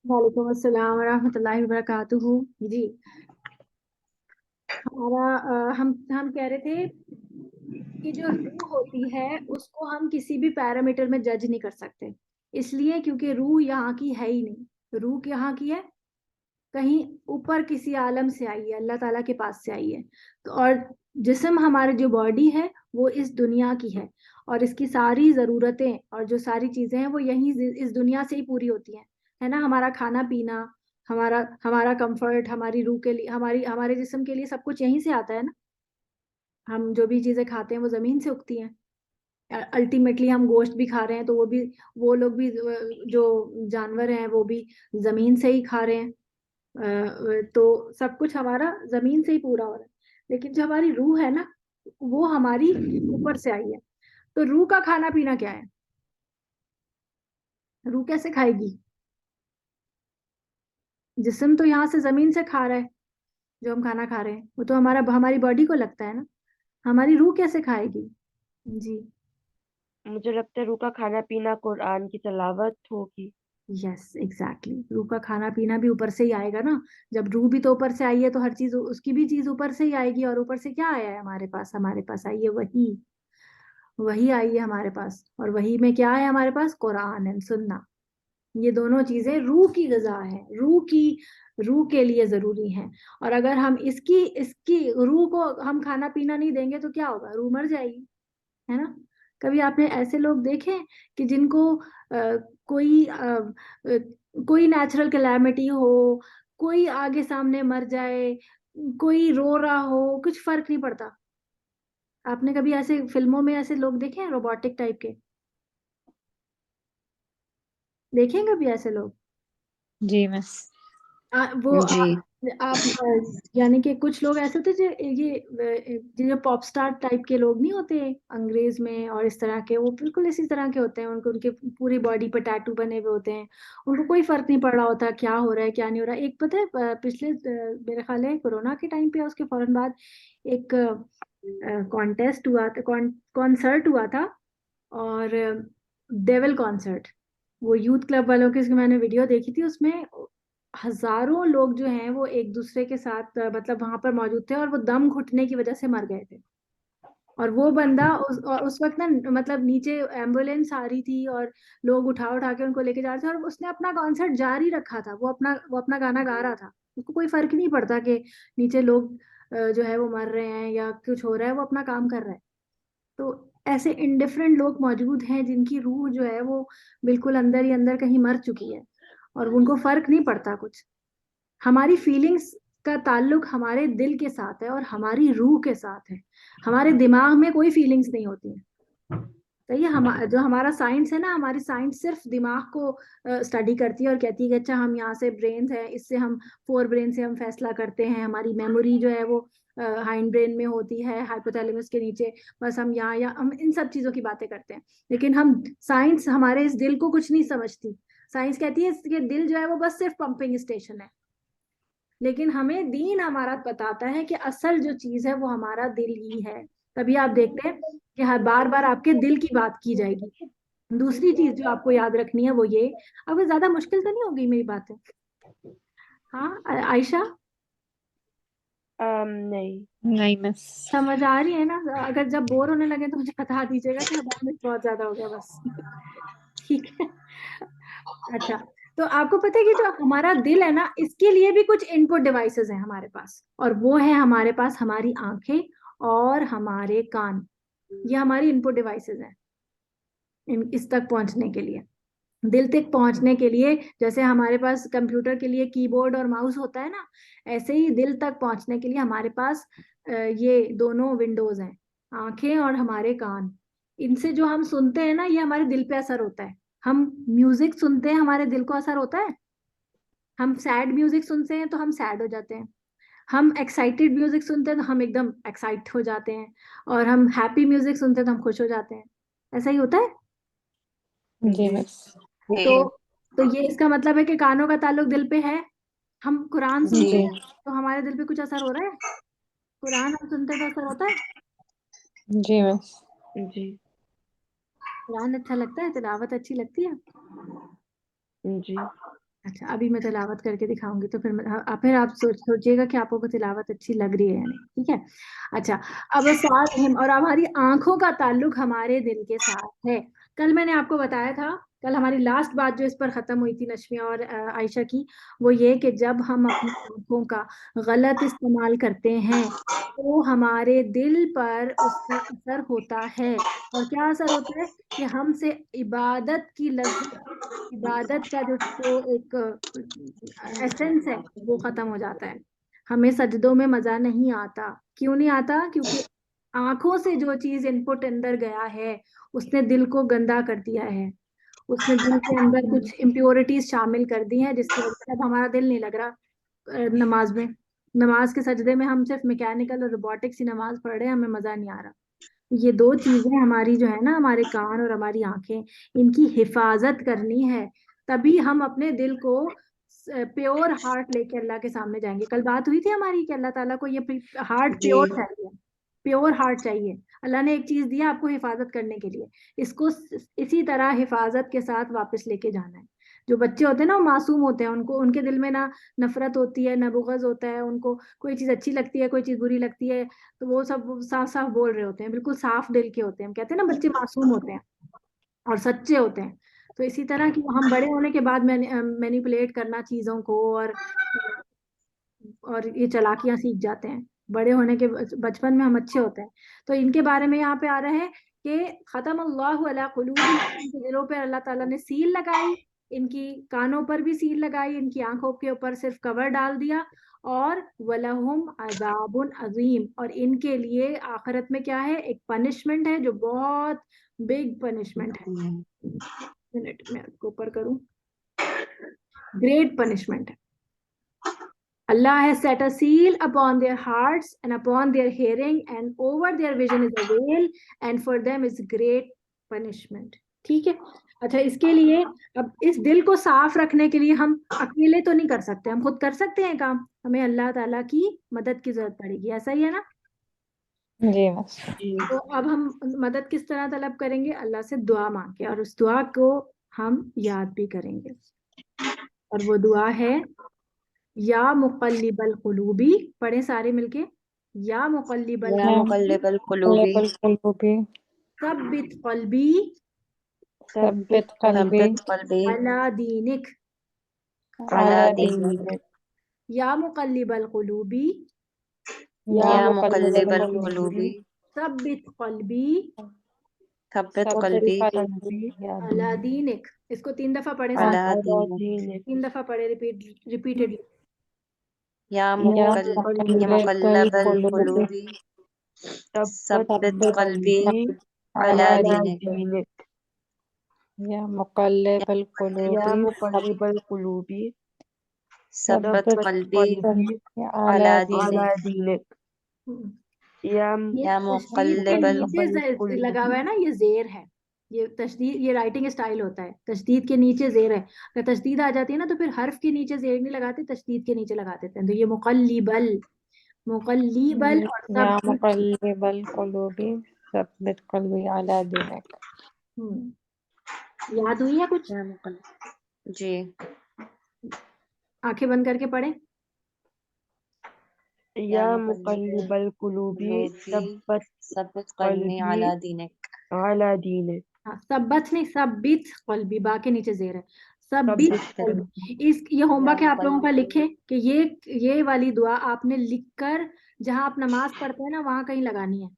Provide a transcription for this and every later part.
وعلیکم السلام ورحمۃ اللہ وبرکاتہ جی. ہمارا ہم کہہ رہے تھے کہ جو روح ہوتی ہے اس کو ہم کسی بھی پیرامیٹر میں جج نہیں کر سکتے. اس لیے کیونکہ روح یہاں کی ہے ہی نہیں. روح یہاں کی ہے کہیں اوپر کسی عالم سے آئی ہے, اللہ تعالیٰ کے پاس سے آئی ہے. تو اور جسم ہمارے جو باڈی ہے وہ اس دنیا کی ہے, اور اس کی ساری ضرورتیں اور جو ساری چیزیں ہیں وہ یہیں اس دنیا سے ہی پوری ہوتی ہیں, ہے نا. ہمارا کھانا پینا, ہمارا ہمارا کمفرٹ, ہماری روح کے لیے, ہمارے جسم کے لیے سب کچھ یہیں سے آتا ہے نا. ہم جو بھی چیزیں کھاتے ہیں وہ زمین سے اگتی ہیں. الٹیمیٹلی ہم گوشت بھی کھا رہے ہیں تو وہ لوگ بھی جو جانور ہیں وہ بھی زمین سے ہی کھا رہے ہیں. تو سب کچھ ہمارا زمین سے ہی پورا ہو رہا ہے. لیکن جو ہماری روح ہے نا وہ ہماری اوپر سے آئی ہے. تو روح کا کھانا پینا کیا ہے؟ روح کیسے کھائے گی؟ جسم تو یہاں سے زمین سے کھا رہا ہے, جو ہم کھانا کھا رہے ہیں وہ تو ہماری باڈی کو لگتا ہے نا. ہماری روح کیسے کھائے گی؟ جی. مجھے لگتا ہے روح کا کھانا پینا قرآن کی تلاوت ہوگی. یس ایگزیکٹلی, روح کا کھانا پینا بھی اوپر سے ہی آئے گا نا. جب روح بھی تو اوپر سے آئی ہے تو ہر چیز اس کی بھی چیز اوپر سے ہی آئے گی. اور اوپر سے کیا آیا ہے ہمارے پاس آئی ہے وہی آئی ہے ہمارے پاس. اور وہی میں کیا ہے ہمارے پاس؟ قرآن اینڈ سننا. یہ دونوں چیزیں روح کی غذا ہے, روح کے لیے ضروری ہیں. اور اگر ہم اس کی روح کو ہم کھانا پینا نہیں دیں گے تو کیا ہوگا؟ روح مر جائے گی, ہے نا. کبھی آپ نے ایسے لوگ دیکھے کہ جن کو کوئی کوئی نیچرل کلیمٹی ہو, کوئی آگے سامنے مر جائے, کوئی رو رہا ہو, کچھ فرق نہیں پڑتا؟ آپ نے کبھی ایسے فلموں میں ایسے لوگ دیکھے ہیں روبوٹک ٹائپ کے؟ دیکھیں کبھی ایسے لوگ؟ جی مس. وہ جی آپ یعنی کہ کچھ لوگ ایسے ہوتے جو پاپ سٹار ٹائپ کے لوگ نہیں ہوتے انگریز میں, اور اس طرح کے وہ بالکل اسی طرح کے ہوتے ہیں. ان کے پوری باڈی پہ ٹیٹو بنے ہوئے ہوتے ہیں. ان کو کوئی فرق نہیں پڑ رہا ہوتا کیا ہو رہا ہے کیا نہیں ہو رہا. ایک پتہ ہے پچھلے میرے خیال ہے کورونا کے ٹائم پہ اس کے فوراً بعد ایک کانٹیسٹ ہوا تھا, کانسرٹ ہوا تھا, اور ڈیول کانسرٹ. وہ یوتھ کلب والوں کی میں نے ویڈیو دیکھی تھی. اس میں ہزاروں لوگ جو ہیں وہ ایک دوسرے کے ساتھ مطلب وہاں پر موجود تھے, اور وہ دم گھٹنے کی وجہ سے مر گئے تھے. اور وہ بندہ اس وقت نا مطلب نیچے ایمبولینس آ رہی تھی اور لوگ اٹھا کے ان کو لے کے جا رہے تھے, اور اس نے اپنا کانسرٹ جاری رکھا تھا. وہ اپنا گانا گا رہا تھا. اس کو کوئی فرق نہیں پڑتا کہ نیچے لوگ جو ہے وہ مر رہے ہیں یا کچھ ہو رہا ہے, وہ اپنا کام کر رہا ہے. تو ایسے انڈیفرنٹ لوگ موجود ہیں جن کی روح جو ہے وہ بالکل اندر ہی اندر کہیں مر چکی ہے, اور ان کو فرق نہیں پڑتا کچھ. ہماری فیلنگز کا تعلق ہمارے دل کے ساتھ ہے اور ہماری روح کے ساتھ ہے. ہمارے دماغ میں کوئی فیلنگز نہیں ہوتی ہیں. صحیح ہے. جو ہمارا سائنس ہے نا, ہماری سائنس صرف دماغ کو اسٹڈی کرتی ہے اور کہتی ہے کہ اچھا ہم یہاں سے برینز ہے, اس سے ہم فور برین سے ہم فیصلہ کرتے ہیں. ہماری میموری جو ہے وہ ہائنڈ برین میں ہوتی ہے, ہائپوتھیلیمس کے نیچے. بس ہم یہاں یا ہم ان سب چیزوں کی باتیں کرتے ہیں. لیکن سائنس ہمارے اس دل کو کچھ نہیں سمجھتی. سائنس کہتی ہے کہ دل جو ہے وہ بس صرف پمپنگ اسٹیشن ہے. لیکن ہمیں دین ہمارا بتاتا ہے کہ اصل جو چیز ہے وہ ہمارا دل ہی ہے. تبھی آپ دیکھتے ہیں کہ ہر بار بار آپ کے دل کی بات کی جائے گی. دوسری چیز جو آپ کو یاد رکھنی ہے وہ یہ, اب وہ زیادہ مشکل تو نہیں ہوگی میری باتیں؟ ہاں عائشہ نہیں. نہیں مس. سمجھ آ رہی ہے نا؟ اگر جب بور ہونے لگے تو مجھے بتا دیجیے گا کہ ہمارا میں بہت زیادہ ہو گیا بس. ٹھیک ہے. اچھا, تو آپ کو پتہ ہے کہ جو ہمارا دل ہے نا اس کے لیے بھی کچھ ان پٹ ڈیوائسز ہیں ہمارے پاس, اور وہ ہے ہمارے پاس ہماری آنکھیں اور ہمارے کان. یہ ہماری ان پٹ ڈیوائسز ہیں اس تک پہنچنے کے لیے, دل تک پہنچنے کے لیے. جیسے ہمارے پاس کمپیوٹر کے لیے کی بورڈ اور ماؤس ہوتا ہے نا, ایسے ہی دل تک پہنچنے کے لیے ہمارے پاس یہ دونوں ونڈوز ہیں, آنکھیں اور ہمارے کان. ان سے جو ہم سنتے ہیں نا یہ ہمارے دل پہ اثر ہوتا ہے. ہم میوزک سنتے ہیں, ہمارے دل کو اثر ہوتا ہے. ہم سیڈ میوزک سنتے ہیں تو ہم سیڈ ہو جاتے ہیں. ہم ایکسائٹیڈ میوزک سنتے ہیں تو ہم ایک دم ایکسائٹ ہو جاتے ہیں, اور ہم ہیپی میوزک سنتے ہیں تو ہم خوش ہو جاتے ہیں. ایسا ہی ہوتا ہے. جی جی. مس. تو یہ اس کا مطلب ہے کہ کانوں کا تعلق دل پہ ہے. ہم قرآن جی. سنتے جی ہیں تو ہمارے دل پہ کچھ اثر ہو رہا ہے. قرآن ہم سنتے ہیں تو اثر ہوتا ہے. جی مس. جی. قرآن اچھا لگتا ہے, تلاوت اچھی لگتی ہے. جی. اچھا ابھی میں تلاوت کر کے دکھاؤں گی تو پھر آپ سوچیے گا کہ آپ کو تلاوت اچھی لگ رہی ہے یا نہیں, ٹھیک ہے. اچھا اب ساتھ اور ہماری آنکھوں کا تعلق ہمارے دل کے ساتھ ہے. کل میں نے آپ کو بتایا تھا, کل ہماری لاسٹ بات جو اس پر ختم ہوئی تھی نشمیہ اور عائشہ کی, وہ یہ کہ جب ہم اپنی آنکھوں کا غلط استعمال کرتے ہیں تو ہمارے دل پر اس کا اثر ہوتا ہے. اور کیا اثر ہوتا ہے کہ ہم سے عبادت کی لذت, عبادت کا جو ایک ایسنس ہے وہ ختم ہو جاتا ہے. ہمیں سجدوں میں مزہ نہیں آتا. کیوں نہیں آتا؟ کیونکہ آنکھوں سے جو چیز انپٹ اندر گیا ہے اس نے دل کو گندا کر دیا ہے, اس نے دل کے اندر کچھ امپیورٹیز شامل کر دی ہیں جس کی وجہ سے اب ہمارا دل نہیں لگ رہا نماز میں. نماز کے سجدے میں ہم صرف میکینیکل اور روبوٹک سی نماز پڑھ رہے ہیں, ہمیں مزہ نہیں آ رہا. یہ دو چیزیں ہماری جو ہے نا, ہمارے کان اور ہماری آنکھیں, ان کی حفاظت کرنی ہے. تبھی ہم اپنے دل کو پیور ہارٹ لے کے اللہ کے سامنے جائیں گے. کل بات ہوئی تھی ہماری کہ اللہ تعالیٰ کو یہ ہارٹ جی پیور چاہیے, پیور ہارٹ چاہیے. اللہ نے ایک چیز دیا آپ کو حفاظت کرنے کے لیے, اس کو اسی طرح حفاظت کے ساتھ واپس لے کے جانا ہے. جو بچے ہوتے ہیں نا وہ معصوم ہوتے ہیں, ان کے دل میں نہ نفرت ہوتی ہے نہ بغض ہوتا ہے. ان کو کوئی چیز اچھی لگتی ہے کوئی چیز بری لگتی ہے تو وہ سب صاف صاف بول رہے ہوتے ہیں, بالکل صاف دل کے ہوتے ہیں. ہم کہتے ہیں نا بچے معصوم ہوتے ہیں اور سچے ہوتے ہیں. تو اسی طرح کی ہم بڑے ہونے کے بعد مینیپولیٹ کرنا چیزوں کو اور یہ چالاکیاں سیکھ جاتے ہیں. بڑے ہونے کے بچپن میں ہم اچھے ہوتے ہیں. تو ان کے بارے میں یہاں پہ آ رہا ہے کہ ختم اللہ علی قلوبہم, ان کے دلوں پہ اللہ تعالیٰ نے سیل لگائی, ان کی کانوں پر بھی سیل لگائی, ان کی آنکھوں کے اوپر صرف کور ڈال دیا. اور وَلَهُمْ عَذَابٌ عَظِيمٌ, اور ان کے لیے آخرت میں کیا ہے, ایک پنشمنٹ ہے جو بہت بگ پنشمنٹ ہے. منٹ میں آپ کو اوپر کروں, گریٹ پنشمنٹ ہے. Allah has set a seal upon their hearts and upon their hearing, and over their vision is a veil, and for them is great punishment. ٹھیک ہے. اچھا اس کے لیے اب اس دل کو صاف رکھنے کے لیے ہم اکیلے تو نہیں کر سکتے, ہم خود کر سکتے ہیں کام, ہمیں اللہ تعالیٰ کی مدد کی ضرورت پڑے گی. ایسا ہی ہے نا؟ جی بس. تو اب ہم مدد کس طرح طلب کریں گے؟ اللہ سے دعا مانگ کے, اور اس دعا کو ہم یاد بھی کریں گے. اور وہ دعا ہے یا مقلب القلوبی, پڑھیں سارے مل کے, یا مقلب یا مقلب القلوب ثبت قلبی ثبت قلبی ثبت قلبی علی دینک. علی علی دینک. یا مقلب القلوبی یا مقلب القلوب ثبت قلبی ثبت قلبی علی دینک. اس کو 3 دفعہ پڑھیں علی ساتھ, دینک. 3 دفعہ پڑھیں ریپیٹڈلی. یا مقلب القلوب ثبت قلبی علی دینک. یا مقلب یا القلوب مقلب القلوب ثبت ثبت قلبی قلبی علی علی دینک. دینک. یا یہ تشدید کے مقلب نیچے لگا ہوا ہے نا, یہ زیر ہے. یہ تشدید, یہ رائٹنگ اسٹائل ہوتا ہے, تشدید کے نیچے زیر ہے. اگر تشدید آ جاتی ہے نا تو پھر حرف کے نیچے زیر نہیں لگاتے, تشدید کے نیچے لگا دیتے ہیں. تو یہ مقلبل, مقلبل اور یا سب مقلب القلوب ثبت قلبی علی دینک. یاد ہوئی ہے کچھ؟ یا مقلب. جی آنکھیں بند کر کے پڑھیں. یا مقلب القلوب ثبت قلبی علی دینک. ثبت نہیں, ثبت قلبی, با کے نیچے زیر ہے. ثبت قلبی. یہ ہوم ورک ہے آپ لوگوں کا, لکھیں کہ یہ والی دعا آپ نے لکھ کر جہاں آپ نماز پڑھتے ہیں نا وہاں کہیں لگانی ہے,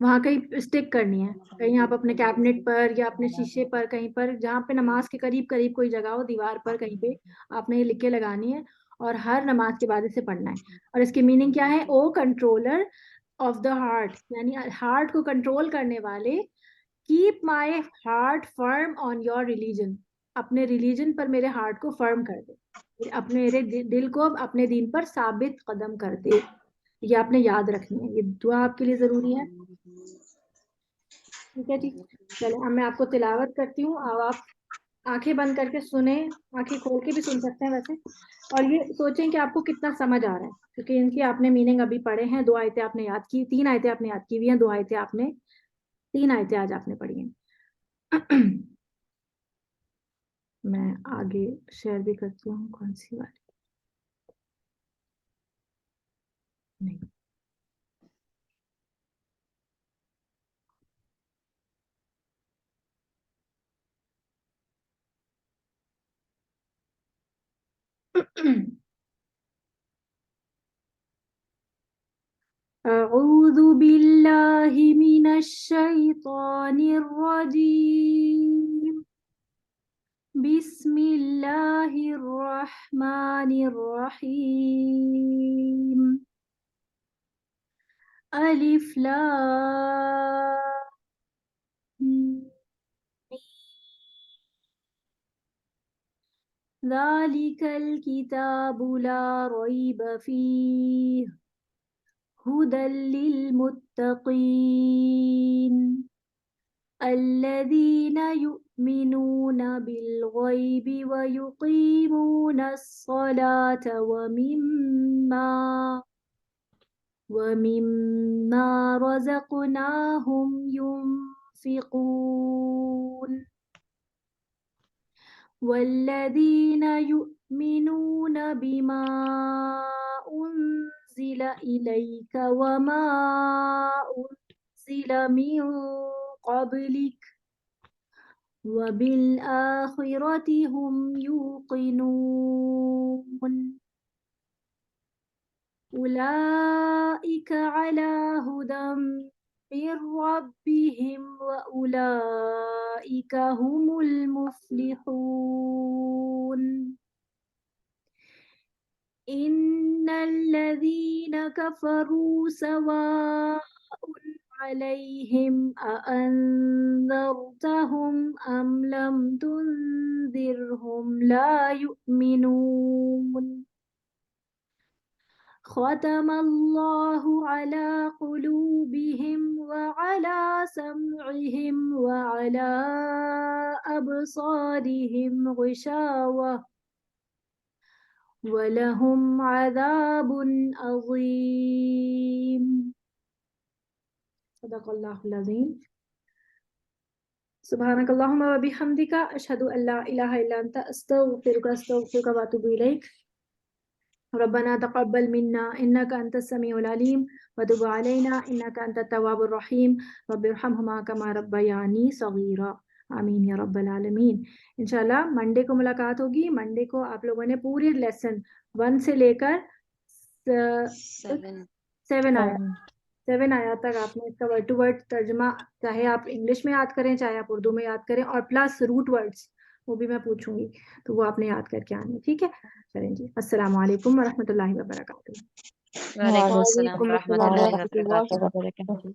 وہاں کہیں اسٹک کرنی ہے, کہیں آپ اپنے کیبنٹ پر یا اپنے شیشے پر, کہیں پر جہاں پہ نماز کے قریب قریب کوئی جگہ ہو, دیوار پر کہیں پہ آپ نے یہ لکھ کے لگانی ہے, اور ہر نماز کے بعد اسے پڑھنا ہے. اور اس کی میننگ کیا ہے؟ او کنٹرولر آف دا ہارٹ, یعنی ہارٹ کو کنٹرول کرنے والے, keep my heart firm on your religion, اپنے ریلیجن پر میرے ہارٹ کو فرم کر دے, اپنے میرے دل کو اپنے دین پر ثابت قدم کر دے. یہ آپ نے یاد رکھنی ہے, یہ دعا آپ کے لیے ضروری ہے. ٹھیک ہے جی, چلے اب میں آپ کو تلاوت کرتی ہوں. اب آپ آنکھیں بند کر کے سنیں, آنکھیں کھول کے بھی سن سکتے ہیں ویسے, اور یہ سوچیں کہ آپ کو کتنا سمجھ آ رہا ہے, کیونکہ ان کی آپ نے میننگ ابھی پڑھے ہیں. 2 آیتیں آپ نے یاد کی, 3 آیتیں آپ نے یاد کی ہوئی ہیں, 2 آیتیں آپ نے, 3 آیتیں آج آپ نے پڑھی ہیں. میں آگے شیئر بھی کرتی ہوں. کون سی والی؟ نہیں. أعوذ بالله من الشيطان الرجيم. بسم الله الرحمن الرحيم. ألف لام ذلك الكتاب لا ريب فيه هدى للمتقين الذين يؤمنون بالغيب ويقيمون الصلاة ومما رزقناهم ينفقون والذين يؤمنون بما أنزل إليك وما أنزل من قبلك وبالآخرة هم يوقنون أولئك على هدى من ربهم وأولئك هم المفلحون. إن الذين كفروا سواء عليهم أأنذرتهم أم لم تنذرهم لا يؤمنون. ختم الله على قلوبهم وعلى سمعهم وعلى أبصارهم غشاوة وَلَهُمْ عَذَابٌ عَظِيمٌ. صدق اللہ العظیم. سبحانک اللہم و بحمدک اشہد ان لا الہ الا انت استغفرک واتوب الیک. ربنا تقبل منا انك انت السميع العليم وتب علينا انك انت التواب الرحيم رب ارحمهما كما ربياني صغيرا. آمین یا رب العالمین. انشاءاللہ منڈے کو ملاقات ہوگی. منڈے کو آپ لوگوں نے پوری لیسن 1 سے لے کر 7 آیات تک آپ نے اس کا ورڈ ٹو ورڈ ترجمہ چاہے آپ انگلش میں یاد کریں چاہے آپ اردو میں یاد کریں اور پلس روٹ ورڈز وہ بھی میں پوچھوں گی تو وہ آپ نے یاد کر کے آنے. ٹھیک ہے چلیں جی. السلام علیکم ورحمۃ اللہ وبرکاتہ. وعلیکم السلام وعلیکم ورحمۃ السلام اللہ ورحمۃ اللہ وبرکاتہ. وبرکاتہ.